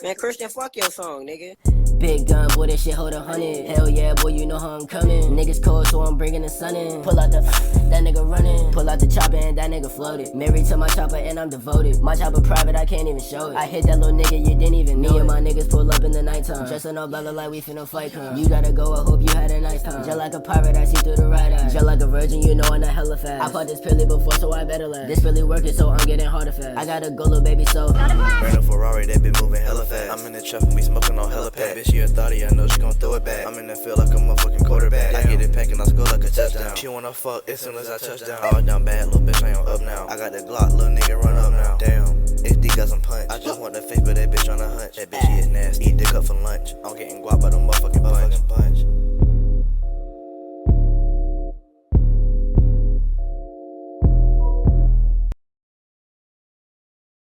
Man, Christian, fuck your song, nigga. Big gun, boy, that shit hold 100. Hell yeah, boy, you know how I'm coming. Niggas cold, so I'm bringing the sun in. Pull out the, that nigga running. Pull out the chopper and that nigga floated. Married to my chopper and I'm devoted. My chopper private, I can't even show it. I hit that little nigga, you didn't even know. Me and my niggas pull up in the nighttime. Dressing all blah like we finna fight crime. You gotta go, I hope you had a nice time. Just like a pirate, I see through the right eye. Just like a virgin, you know I'm not hella fast. I popped this pilly before, so I better last. This really working, so I'm getting harder fast. I gotta go, little baby, so Brand a Ferrari, that be moving hella fast. I'm in the trap and we smoking on hella pack. Bitch, she a thotty, I know she gon' throw it back. I'm in the field like a motherfucking quarterback. I get it pack and I score like a touchdown. She wanna fuck as soon as I touch down. All down bad, little bitch, I am up now. I got the Glock, little nigga run up now. Damn, XD got some punch. I just want the face, but that bitch on a hunch. That bitch, she is nasty. Eat dick up for lunch. I'm getting guap by the motherfucking punch.